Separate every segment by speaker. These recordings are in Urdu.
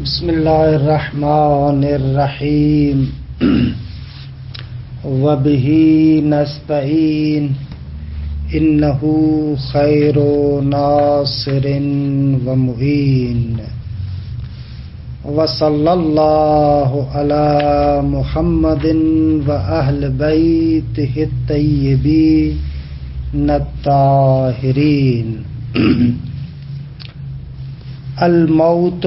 Speaker 1: بسم اللہ الرحمن الرحیم وبہ نستعین انہ خیر ناصر ومعین وصلی اللہ علی محمد واہل بیتہ الطیبین الطاہرین. الموت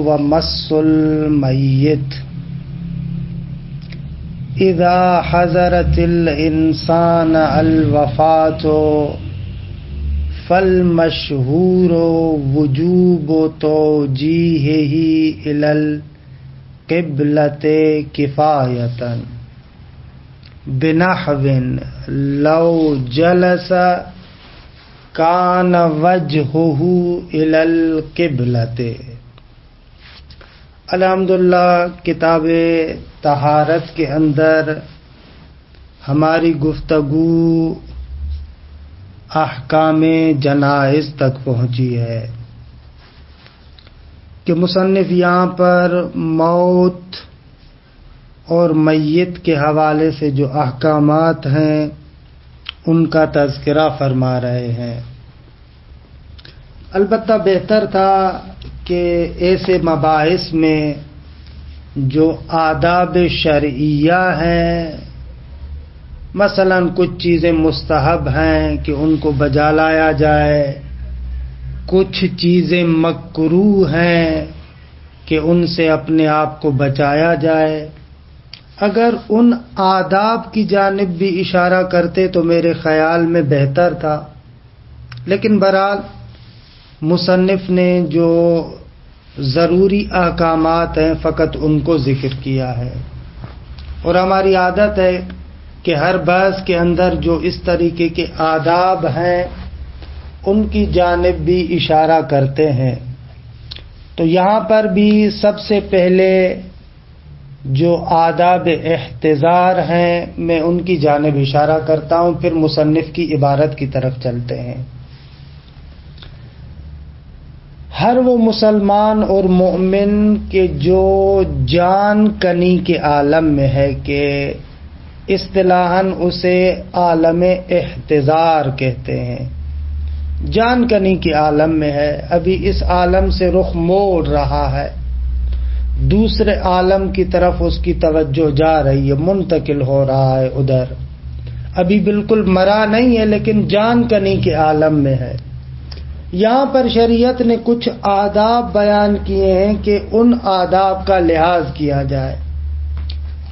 Speaker 1: ومس المیت اذا حضرت الانسان الوفات فالمشہور وجوب توجیہہ الی القبلۃ کفایۃ بنحو لو جلس کان وجہہ الی القبلۃ. الحمدللہ کتاب طہارت کے اندر ہماری گفتگو احکام جنائز تک پہنچی ہے کہ مصنف یہاں پر موت اور میت کے حوالے سے جو احکامات ہیں ان کا تذکرہ فرما رہے ہیں. البتہ بہتر تھا کہ ایسے مباحث میں جو آداب شرعیہ ہیں، مثلا کچھ چیزیں مستحب ہیں کہ ان کو بجا لایا جائے، کچھ چیزیں مکروہ ہیں کہ ان سے اپنے آپ کو بچایا جائے، اگر ان آداب کی جانب بھی اشارہ کرتے تو میرے خیال میں بہتر تھا. لیکن بہرحال مصنف نے جو ضروری احکامات ہیں فقط ان کو ذکر کیا ہے، اور ہماری عادت ہے کہ ہر بحث کے اندر جو اس طریقے کے آداب ہیں ان کی جانب بھی اشارہ کرتے ہیں. تو یہاں پر بھی سب سے پہلے جو آداب احتضار ہیں میں ان کی جانب اشارہ کرتا ہوں، پھر مصنف کی عبارت کی طرف چلتے ہیں. ہر وہ مسلمان اور مومن کے جو جان کنی کے عالم میں ہے کہ اصطلاحاً اسے عالم احتضار کہتے ہیں، جان کنی کے عالم میں ہے، ابھی اس عالم سے رخ موڑ رہا ہے، دوسرے عالم کی طرف اس کی توجہ جا رہی ہے، منتقل ہو رہا ہے ادھر، ابھی بالکل مرا نہیں ہے لیکن جان کنی کے عالم میں ہے. یہاں پر شریعت نے کچھ آداب بیان کیے ہیں کہ ان آداب کا لحاظ کیا جائے.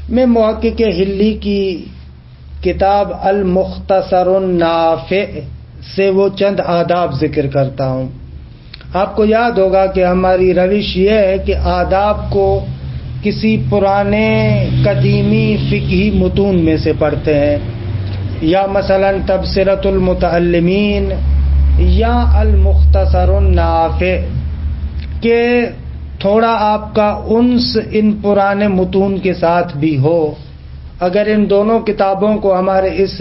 Speaker 1: میں محقق حلی کی کتاب المختصر النافع سے وہ چند آداب ذکر کرتا ہوں. آپ کو یاد ہوگا کہ ہماری روش یہ ہے کہ آداب کو کسی پرانے قدیمی فقہی متون میں سے پڑھتے ہیں، یا مثلا تبصرۃ المتعلمین یا المختصر النافع، کہ تھوڑا آپ کا انس ان پرانے متون کے ساتھ بھی ہو. اگر ان دونوں کتابوں کو ہمارے اس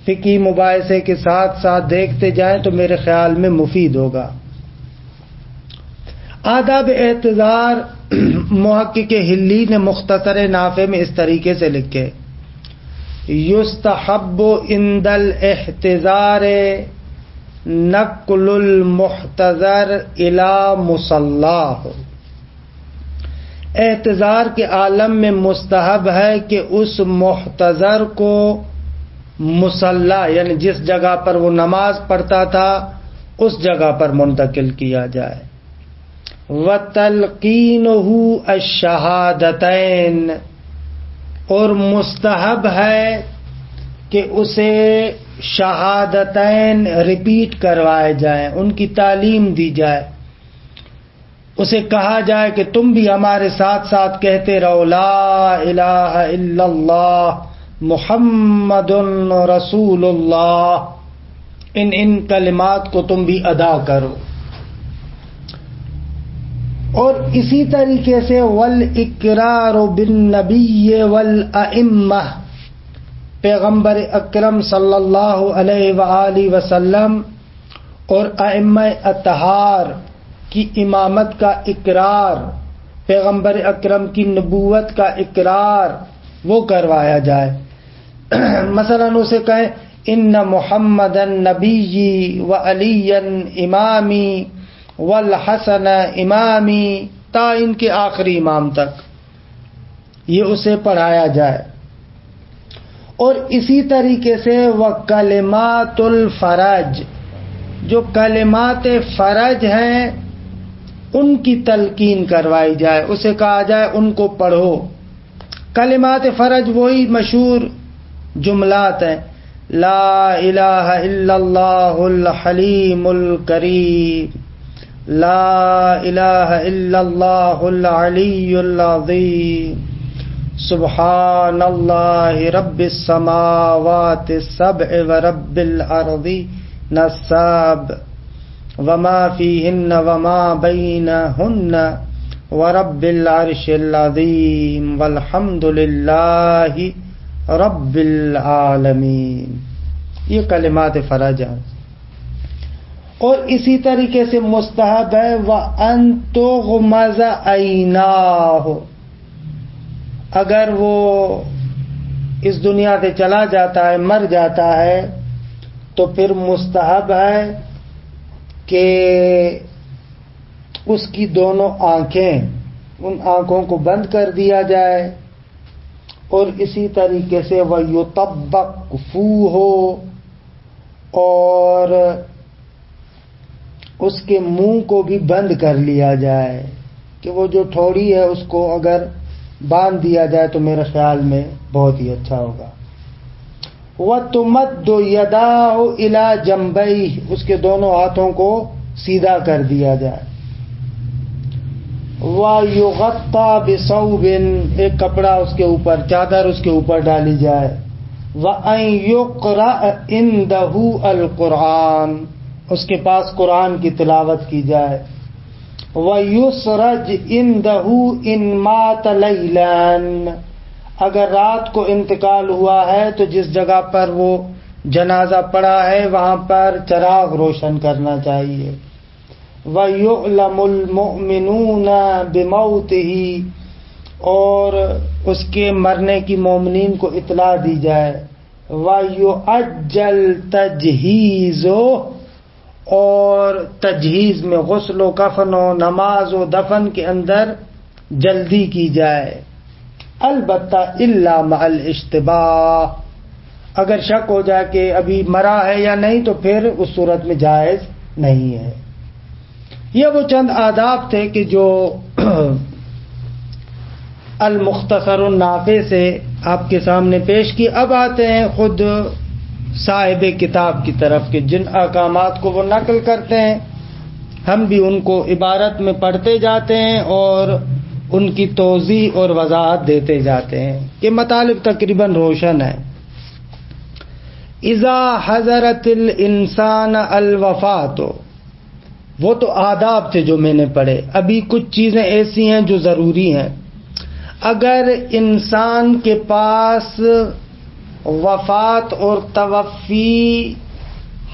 Speaker 1: فقہی مباحثے کے ساتھ ساتھ دیکھتے جائیں تو میرے خیال میں مفید ہوگا. آداب احتضار محقق حلی نے مختصر نافع میں اس طریقے سے لکھے: یستحب عند الاحتضار نقل المحتضر الی مصلاہ. احتضار کے عالم میں مستحب ہے کہ اس محتضر کو مصلی، یعنی جس جگہ پر وہ نماز پڑھتا تھا اس جگہ پر منتقل کیا جائے. وَتَلْقِينُهُ الشَّهَادَتَيْن، اور مستحب ہے کہ اسے شہادتین ریپیٹ کروائے جائیں، ان کی تعلیم دی جائے، اسے کہا جائے کہ تم بھی ہمارے ساتھ ساتھ کہتے رہو لا الہ الا اللہ محمد رسول اللہ، ان کلمات کو تم بھی ادا کرو. اور اسی طریقے سے والاقرار بالنبی والائمہ، پیغمبر اکرم صلی اللہ علیہ وآلہ وسلم اور ائمہ اطہار کی امامت کا اقرار پیغمبر اکرم کی نبوت کا اقرار وہ کروایا جائے. مثلا اسے کہیں ان محمدن نبی و علی امامی والحسن امامی تا ان کے آخری امام تک یہ اسے پڑھایا جائے. اور اسی طریقے سے وہ کلمات الفرج، جو کلمات فرج ہیں ان کی تلقین کروائی جائے، اسے کہا جائے ان کو پڑھو. کلمات فرج وہی مشہور جملات ہیں، لا الہ الا اللہ الحلیم الکریم، لا الہ الا اللہ العلی العظیم، سبحان اللہ رب السماوات السبع ورب الارضین السبع وما فیہن وما بینہن ورب العرش العظیم والحمد للہ رب العالمین. یہ کلمات فرج ہیں. اور اسی طریقے سے مستحب ہے وَأَن تُغْمَزَ عَيْنَاهُ، اگر وہ اس دنیا سے چلا جاتا ہے، مر جاتا ہے، تو پھر مستحب ہے کہ اس کی دونوں آنکھیں، ان آنکھوں کو بند کر دیا جائے. اور اسی طریقے سے وَيُطَبَّقْ فُوهُ، اور اس کے منہ کو بھی بند کر لیا جائے، کہ وہ جو ٹھوڑی ہے اس کو اگر باندھ دیا جائے تو میرے خیال میں بہت ہی اچھا ہوگا. وَتُمَدُّ يَدَاهُ إِلَى جَنبَيْهِ، اس کے دونوں ہاتھوں کو سیدھا کر دیا جائے. وَيُغَطَّى بِثَوْبٍ، ایک کپڑا اس کے اوپر، چادر اس کے اوپر ڈالی جائے. وَأَن يُقْرَأَ عِندَهُ الْقُرْآنُ، اس کے پاس قرآن کی تلاوت کی جائے. وَيُسْرَجْ عِندَهُ إِن مَاتَ لَيْلًا، اگر رات کو انتقال ہوا ہے تو جس جگہ پر وہ جنازہ پڑا ہے وہاں پر چراغ روشن کرنا چاہیے. وَيُعْلَمُ الْمُؤْمِنُونَ بِمَوْتِهِ، اور اس کے مرنے کی مومنین کو اطلاع دی جائے. وَيُعَجَّلْ تَجْهِيزُهُ، اور تجہیز میں غسل و کفن و نماز و دفن کے اندر جلدی کی جائے. البتہ الا مع الاشتباہ، اگر شک ہو جائے کہ ابھی مرا ہے یا نہیں تو پھر اس صورت میں جائز نہیں ہے. یہ وہ چند آداب تھے کہ جو المختصر النافع سے آپ کے سامنے پیش کی. اب آتے ہیں خود صاحب کتاب کی طرف کہ جن احکامات کو وہ نقل کرتے ہیں ہم بھی ان کو عبارت میں پڑھتے جاتے ہیں اور ان کی توضیح اور وضاحت دیتے جاتے ہیں. یہ مطالب تقریباً روشن ہے. اذا حضرت الانسان الوفات، وہ تو آداب تھے جو میں نے پڑھے. ابھی کچھ چیزیں ایسی ہیں جو ضروری ہیں. اگر انسان کے پاس وفات اور توفی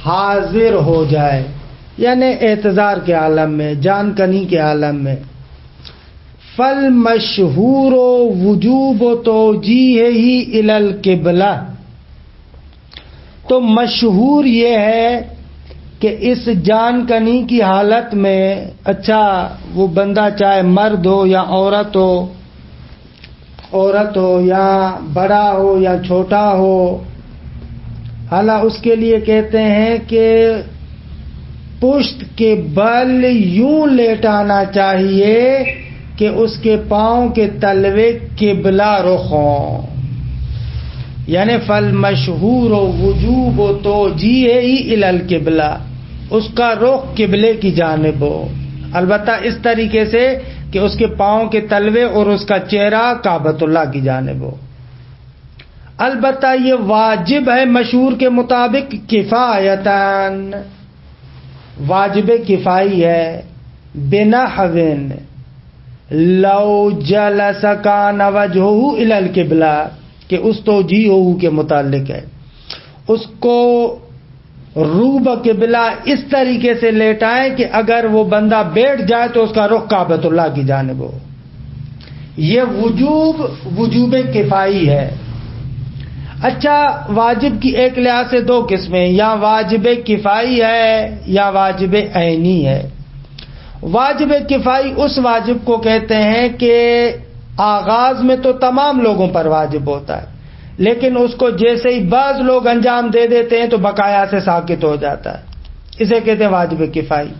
Speaker 1: حاضر ہو جائے، یعنی اعتذار کے عالم میں، جان کنی کے عالم میں، فالمشہور وجوب توجیہہ الی القبلہ، تو مشہور یہ ہے کہ اس جان کنی کی حالت میں، اچھا وہ بندہ چاہے مرد ہو یا عورت ہو یا بڑا ہو یا چھوٹا ہو، حالانکہ اس کے لیے کہتے ہیں کہ پشت کے بل یوں لیٹانا چاہیے کہ اس کے پاؤں کے تلوے قبلہ رخ ہوں. یعنی فالمشہور وجوب توجیہہ الی القبلہ، اس کا رخ قبلے کی جانب ہو، البتہ اس طریقے سے کہ اس کے پاؤں کے تلوے اور اس کا چہرہ کعبۃ اللہ کی جانب ہو. البتہ یہ واجب ہے مشہور کے مطابق کفایتاً، واجب کفائی ہے. بنحو لو جلس کان وجہہ الی القبلہ، کہ اس توجیہ کے متعلق ہے، اس کو روب قبلہ اس طریقے سے لیٹائیں کہ اگر وہ بندہ بیٹھ جائے تو اس کا رخ کعبۃ اللہ کی جانب ہو. یہ وجوب کفائی ہے. اچھا، واجب کی ایک لحاظ سے دو قسمیں، یا واجب کفائی ہے یا واجب عینی ہے. واجب کفائی اس واجب کو کہتے ہیں کہ آغاز میں تو تمام لوگوں پر واجب ہوتا ہے، لیکن اس کو جیسے ہی بعض لوگ انجام دے دیتے ہیں تو بقایا سے ساقط ہو جاتا ہے. اسے کہتے ہیں واجب کفائی.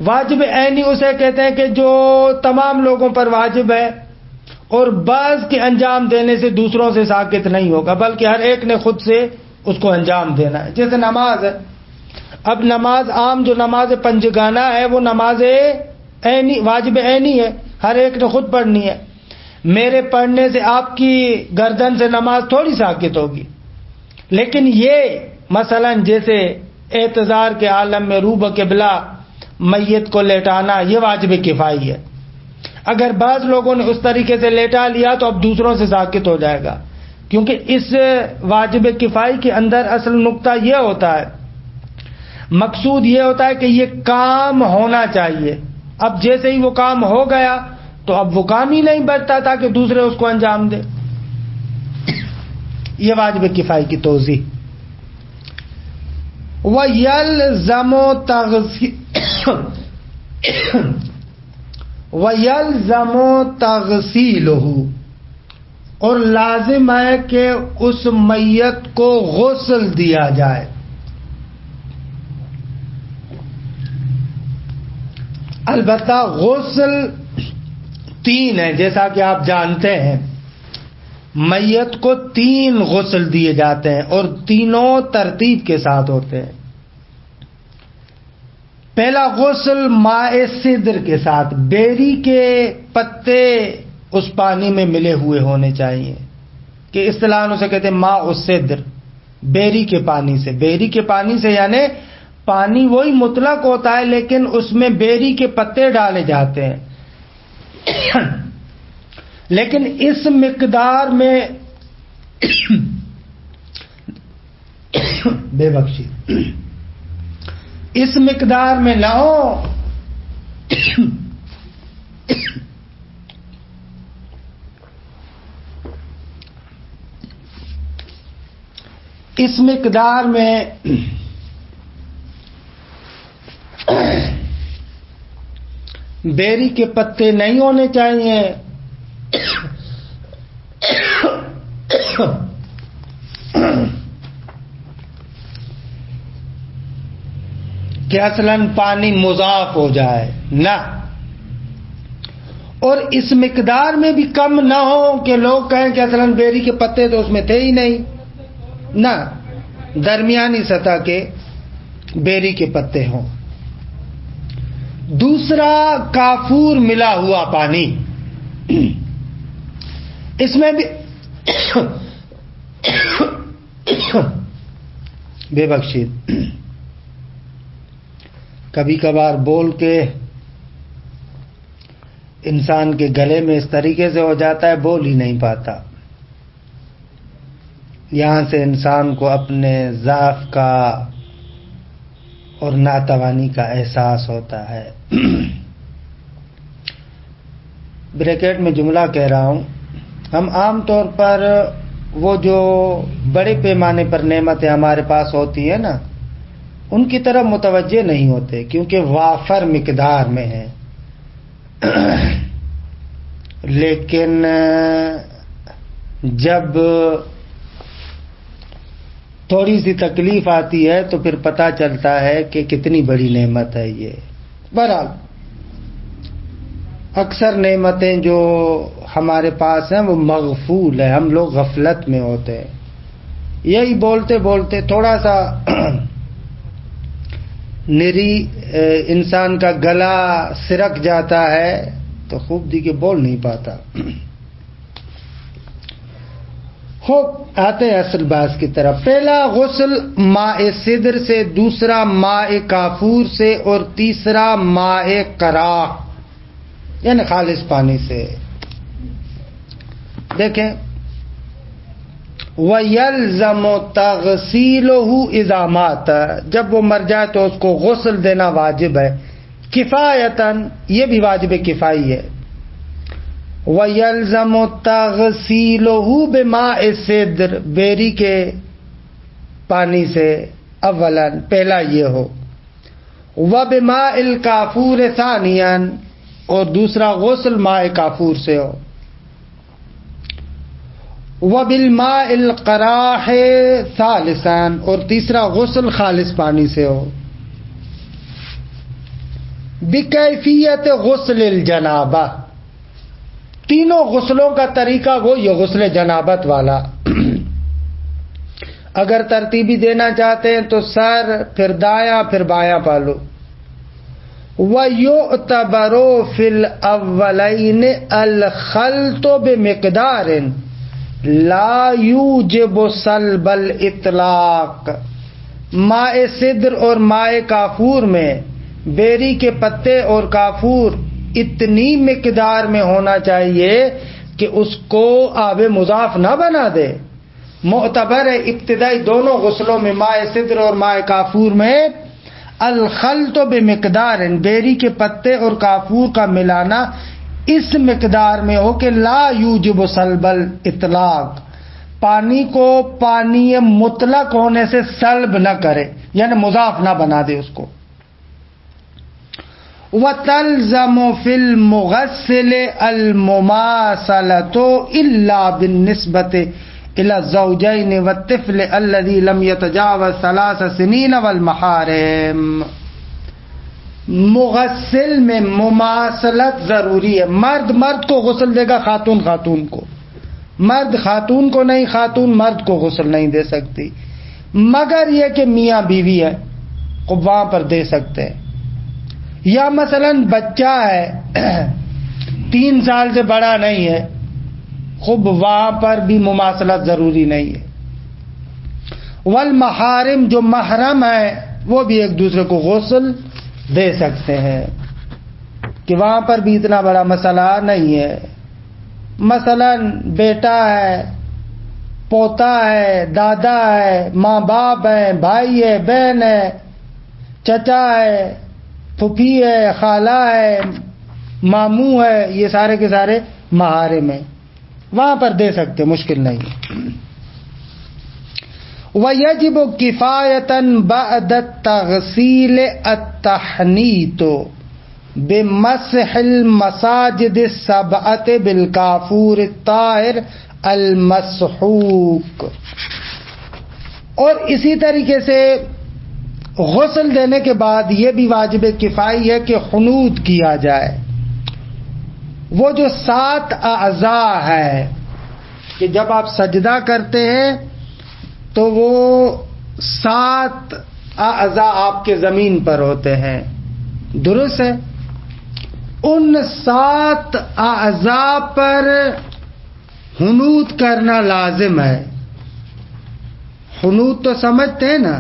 Speaker 1: واجب عینی اسے کہتے ہیں کہ جو تمام لوگوں پر واجب ہے اور بعض کے انجام دینے سے دوسروں سے ساقط نہیں ہوگا، بلکہ ہر ایک نے خود سے اس کو انجام دینا ہے. جیسے نماز ہے، اب نماز عام جو نماز پنجگانہ ہے وہ نماز عینی واجب عینی ہے، ہر ایک نے خود پڑھنی ہے. میرے پڑھنے سے آپ کی گردن سے نماز تھوڑی ساقط ہوگی. لیکن یہ مثلا جیسے اعتذار کے عالم میں روح بقبلہ میت کو لیٹانا، یہ واجب کفائی ہے. اگر بعض لوگوں نے اس طریقے سے لیٹا لیا تو اب دوسروں سے ساقط ہو جائے گا، کیونکہ اس واجب کفائی کے اندر اصل نقطہ یہ ہوتا ہے، مقصود یہ ہوتا ہے کہ یہ کام ہونا چاہیے. اب جیسے ہی وہ کام ہو گیا تو اب وہ کام ہی نہیں بچتا تھا کہ دوسرے اس کو انجام دے. یہ واجب کفائی کی توضیح. وَيَلْزَمُ تَغْسِيلُهُ، اور لازم ہے کہ اس میت کو غسل دیا جائے. البتہ غسل تین ہے، جیسا کہ آپ جانتے ہیں میت کو تین غسل دیے جاتے ہیں اور تینوں ترتیب کے ساتھ ہوتے ہیں. پہلا غسل ماء سدر کے ساتھ، بیری کے پتے اس پانی میں ملے ہوئے ہونے چاہیے، کہ اصطلاحاً اسے کہتے ہیں ماء السدر، بیری کے پانی سے. بیری کے پانی سے یعنی پانی وہی مطلق ہوتا ہے لیکن اس میں بیری کے پتے ڈالے جاتے ہیں. لیکن اس مقدار میں بے بخشی، اس مقدار میں نہ ہو. اس مقدار میں بیری کے پتے نہیں ہونے چاہیے. کہ اصلاً پانی مضاف ہو جائے نہ، اور اس مقدار میں بھی کم نہ ہو کہ لوگ کہیں کہ اصلاً بیری کے پتے تو اس میں تھے ہی نہیں. نہ، درمیانی سطح کے بیری کے پتے ہوں. دوسرا کافور ملا ہوا پانی، اس میں بھی بے بخشید کبھی کبھار بول کے انسان کے گلے میں اس طریقے سے ہو جاتا ہے بول ہی نہیں پاتا. یہاں سے انسان کو اپنے ضعف کا اور ناتوانی کا احساس ہوتا ہے. بریکٹ میں جملہ کہہ رہا ہوں، ہم عام طور پر وہ جو بڑے پیمانے پر نعمتیں ہمارے پاس ہوتی ہیں نا، ان کی طرف متوجہ نہیں ہوتے کیونکہ وافر مقدار میں ہے. لیکن جب تھوڑی سی تکلیف آتی ہے تو پھر پتہ چلتا ہے کہ کتنی بڑی نعمت ہے یہ. بہرحال اکثر نعمتیں جو ہمارے پاس ہیں وہ مغفول ہیں، ہم لوگ غفلت میں ہوتے ہیں. یہی بولتے بولتے تھوڑا سا نری انسان کا گلا سرک جاتا ہے تو خوب دی کے بول نہیں پاتا. خوب آتے ہیں اصل بات کی طرف. پہلا غسل ماء سدر سے، دوسرا ماء کافور سے، اور تیسرا ماء قراء یعنی خالص پانی سے. دیکھیں، وَيَلْزَمُ تَغْسِيلُهُ إِذَا مَاتَ، جب وہ مر جائے تو اس کو غسل دینا واجب ہے. کفایتاً، یہ بھی واجب کفائی ہے. وَيَلْزَمُ تَغْسِيلُهُ بِمَاءِ السِّدْرِ، بیری کے پانی سے اولاً پہلا یہ ہو، وَبِمَاءِ الْكَافُورِ ثَانِيًا، اور دوسرا غسل ماء کافور سے ہو، وَبِالْمَاءِ الْقَرَاحِ ثَالِثًا، اور تیسرا غسل خالص پانی سے ہو، بِکَیفِیَّتِ غُسْلِ الْجَنَابَہ، تینوں غسلوں کا طریقہ وہ یہ غسل جنابت والا۔ اگر ترتیبی دینا چاہتے ہیں تو سر، پھر دایاں، پھر بایاں پالو۔ وَيُعْتَبَرُ فِي الْأَوَّلَيْنِ الْخَلْطُ بِمِقْدَارٍ لَا يُوجِبُ سَلْبَ الْإِطْلَاقِ، ماء سدر اور ماء کافور میں بیری کے پتے اور کافور اتنی مقدار میں ہونا چاہیے کہ اس کو آب مضاف نہ بنا دے۔ معتبر ہے ابتدائی دونوں غسلوں میں ماء سدر اور ماء کافور میں الخلط بمقدار، بیری کے پتے اور کافور کا ملانا اس مقدار میں ہو کہ لا یوجب سلب الاطلاق، پانی کو پانی مطلق ہونے سے سلب نہ کرے، یعنی مضاف نہ بنا دے اس کو۔ وَتَلْزَمُ فِي الْمُغَسِّلِ الْمُمَاثَلَةُ إِلَّا بِالنِّسْبَةِ إِلَى الزَّوْجَيْنِ وَالطِّفْلِ الَّذِي لَمْ يَتَجَاوَزْ 3 سنين وَالْمَحَارِمِ، مغسل میں مماثلت ضروری ہے۔ مرد مرد کو غسل دے گا، خاتون خاتون کو، مرد خاتون کو نہیں، خاتون مرد کو غسل نہیں دے سکتی، مگر یہ کہ میاں بیوی ہے خوب وہاں پر دے سکتے ہیں، یا مثلا بچہ ہے 3 سال سے بڑا نہیں ہے، خوب وہاں پر بھی مماثلت ضروری نہیں ہے۔ والمحارم، جو محرم ہے وہ بھی ایک دوسرے کو غسل دے سکتے ہیں، کہ وہاں پر بھی اتنا بڑا مسئلہ نہیں ہے۔ مثلا بیٹا ہے، پوتا ہے، دادا ہے، ماں باپ ہے، بھائی ہے، بہن ہے، چچا ہے، پھوپھی ہے، خالہ ہے، ماموں ہے، یہ سارے کے سارے محارم ہیں، وہاں پر دے سکتے، مشکل نہیں۔ وَيَجِبُ كِفَایَةً بَعْدَ التَّغْسِیلِ التَّحْنِیطُ بِمَسْحِ الْمَسَاجِدِ السَّبْعَةِ بِالْکَافُورِ الطَّاہِرِ الْمَسْحُوقِ، اور اسی طریقے سے غسل دینے کے بعد یہ بھی واجب کفائی ہے کہ خنوط کیا جائے۔ وہ جو 7 اعضاء ہے کہ جب آپ سجدہ کرتے ہیں تو وہ 7 اعضاء آپ کے زمین پر ہوتے ہیں، درست ہے؟ ان 7 اعضاء پر خنوط کرنا لازم ہے۔ خنوط تو سمجھتے ہیں نا،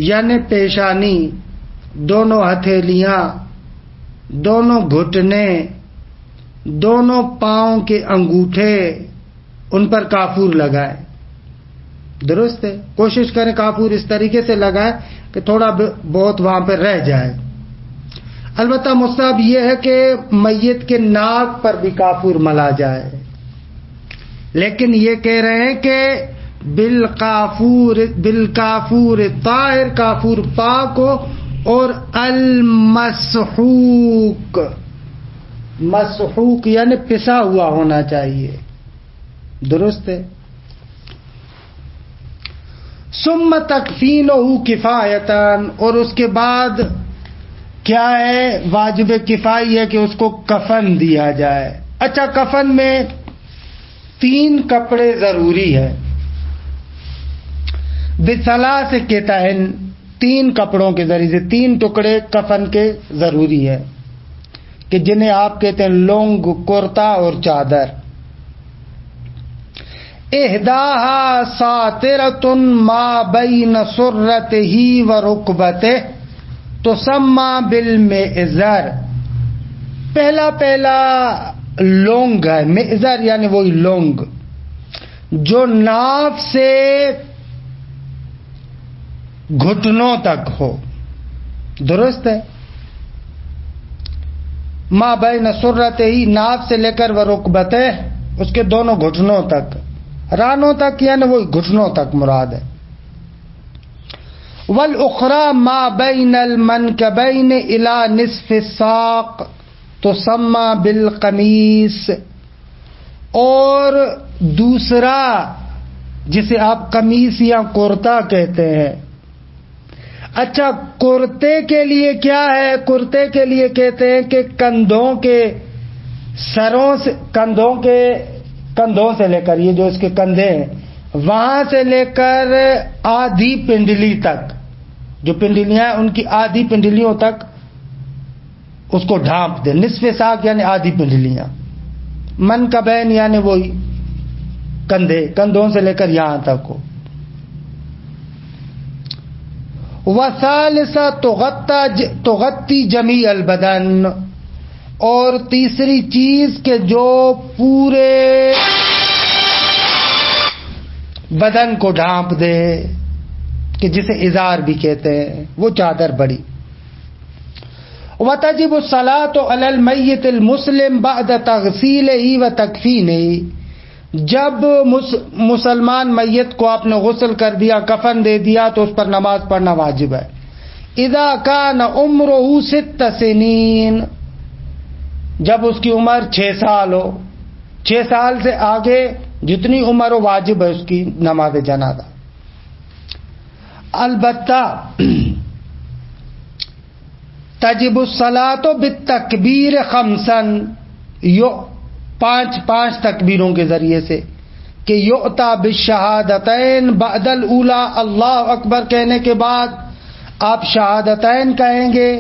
Speaker 1: یعنی پیشانی، دونوں ہتھیلیاں، دونوں گھٹنے، دونوں پاؤں کے انگوٹھے، ان پر کافور لگائے، درست ہے؟ کوشش کریں کافور اس طریقے سے لگائے کہ تھوڑا بہت وہاں پہ رہ جائے۔ البتہ مستحب یہ ہے کہ میت کے ناک پر بھی کافور ملا جائے، لیکن یہ کہہ رہے ہیں کہ بالکافور طاہر، کافور پاک ہو، اور المسحوق، مسحوق یعنی پسا ہوا ہونا چاہیے، درست ہے؟ ثم تکفینہ کفایتاً، اور اس کے بعد کیا ہے؟ واجب کفائی ہے کہ اس کو کفن دیا جائے۔ اچھا، کفن میں 3 کپڑے ضروری ہے، بثلاث کتہن، 3 کپڑوں کے ذریعے سے 3 ٹکڑے کفن کے ضروری ہے، کہ جنہیں آپ کہتے ہیں لونگ، کرتا اور چادر۔ احداہا ساترۃ ما بین سرتہ و رکبتہ تسمى بالمئزر، پہلا لونگ ہے، مئزر یعنی وہی لونگ جو ناف سے گھٹنوں تک ہو، درست ہے؟ ما بین سرتہی ناف سے لے کر وہ رکبتے اس کے دونوں گھٹنوں تک، رانوں تک یعنی وہ گھٹنوں تک مراد ہے. والاخری ما بین المنکبین الی نصف الساق تسمى بالقمیص، اور دوسرا جسے آپ قمیص یا کرتا کہتے ہیں. اچھا کرتے کے لیے کیا ہے؟ کرتے کے لیے کہتے ہیں کہ کندھوں کے سروں سے، کندھوں سے لے کر، یہ جو اس کے کندھے ہیں وہاں سے لے کر آدھی پنڈلی تک، جو پنڈلیاں ہیں ان کی آدھی پنڈلیوں تک اس کو ڈھانپ دے. نصف ساق یعنی آدھی پنڈلیاں، منکبین یعنی وہی کندھوں سے لے کر یہاں تک ہو. وثالثہ تغطی جمیع البدن، اور تیسری چیز کہ جو پورے بدن کو ڈھانپ دے، کہ جسے ازار بھی کہتے ہیں، وہ چادر بڑی. وتجب الصلاة علی المیت المسلم بعد تغسیلہ و تکفینہ، جب مسلمان میت کو آپ نے غسل کر دیا، کفن دے دیا، تو اس پر نماز پڑھنا واجب ہے. اذا کان عمرہ 6 سنین، جب اس کی عمر 6 سال ہو، 6 سال سے آگے جتنی عمر ہو واجب ہے اس کی نماز جنازہ. البتہ تجب الصلاۃ بالتکبیر 5، 5 تکبیروں کے ذریعے سے، کہ یؤتا بالشہادتین بعد الاولی، اللہ اکبر کہنے کے بعد آپ شہادتین کہیں گے.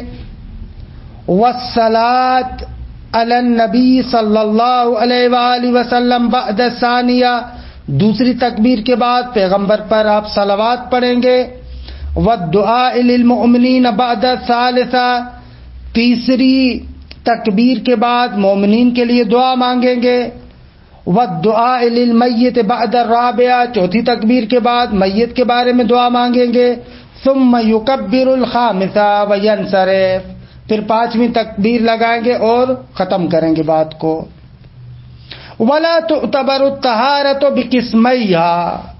Speaker 1: والصلاۃ علی النبی صلی اللہ علیہ وآلہ وسلم بعد الثانیہ، دوسری تکبیر کے بعد پیغمبر پر آپ صلوات پڑھیں گے. والدعاء للمؤمنین بعد الثالثہ، تیسری تکبیر کے بعد مومنین کے لیے دعا مانگیں گے. والدعاء للمیت بعد الرابعہ، چوتھی تکبیر کے بعد میت کے بارے میں دعا مانگیں گے. ثم یکبر الخامسہ وینصرف، پھر 5ویں تکبیر لگائیں گے اور ختم کریں گے بات کو. ولا تعتبر الطہارۃ بقسمیہا،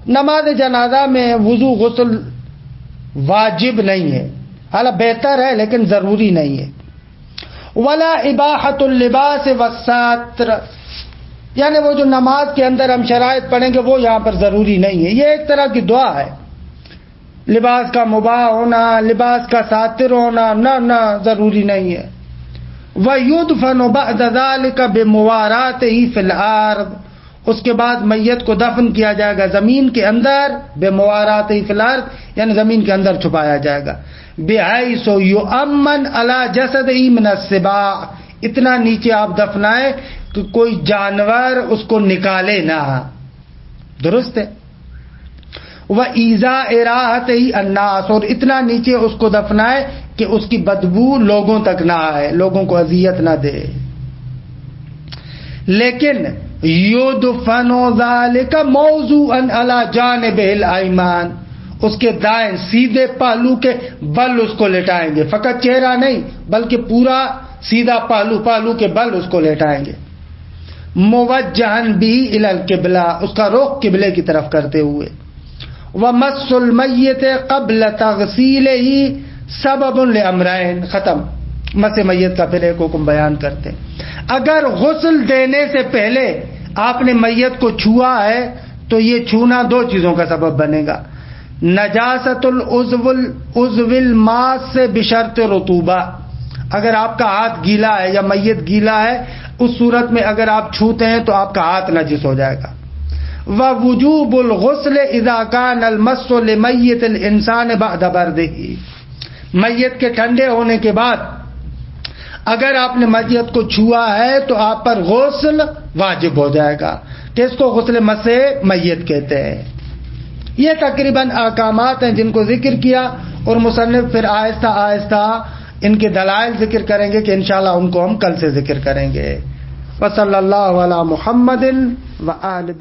Speaker 1: نماز جنازہ میں وضو غسل واجب نہیں ہے، حالانکہ بہتر ہے لیکن ضروری نہیں ہے. ولا اباحۃ اللباس والستر، یعنی وہ جو نماز کے اندر ہم شرائط پڑھیں گے وہ یہاں پر ضروری نہیں ہے، یہ ایک طرح کی دعا ہے. لباس کا مباح ہونا، لباس کا ساتر ہونا، نہ ضروری نہیں ہے. وَيُدْفَنُ بَعْدَ ذَلِكَ بِمُوَارَاتِهِ فِي الْأَرْضِ، اس کے بعد میت کو دفن کیا جائے گا زمین کے اندر، بِمُوَارَاتِهِ فِي الْأَرْضِ یعنی زمین کے اندر چھپایا جائے گا. بِحَيْثُ يُؤَمَّنْ عَلَى جَسَدِهِ مِنَ السِّبَاعِ، اتنا نیچے آپ دفنائیں کہ کوئی جانور اس کو نکالے نہ. درست ہے. وَإِيذَاءِ رَاحَتِهِ النَّاسِ، اور اتنا نیچے اس کو دفنائے کہ اس کی بدبو لوگوں تک نہ آئے، لوگوں کو اذیت نہ دے. لیکن یدفن ذلک موضوعا علی جانبہ الایمن، اس کے دائیں سیدھے پہلو کے بل اس کو لٹائیں گے، فقط چہرہ نہیں بلکہ پورا سیدھا پہلو کے بل اس کو لٹائیں گے. موجہن بھی الی القبلہ، اس کا رخ قبلے کی طرف کرتے ہوئے. ومس المیت قبل تغسیلہ سبب لامرین، ختم. مس میت کا پھر ایک حکم بیان کرتے ہیں. اگر غسل دینے سے پہلے آپ نے میت کو چھوا ہے تو یہ چھونا 2 چیزوں کا سبب بنے گا. نجاست العضو الماس سے بشرط رطوبہ، اگر آپ کا ہاتھ گیلا ہے یا میت گیلا ہے اس صورت میں اگر آپ چھوتے ہیں تو آپ کا ہاتھ نجس ہو جائے گا. ووجوب الغسل اذا كان المس لمیت الانسان بعد برده، میت کے ٹھنڈے ہونے کے بعد اگر آپ نے میت کو چھوا ہے تو آپ پر غسل واجب ہو جائے گا، کہ اس کو غسل مس میت کہتے ہیں. یہ تقریباً احکامات ہیں جن کو ذکر کیا، اور مصنف پھر آہستہ آہستہ ان کے دلائل ذکر کریں گے کہ انشاءاللہ ان کو ہم کل سے ذکر کریں گے. وصلی اللہ علی محمد وآل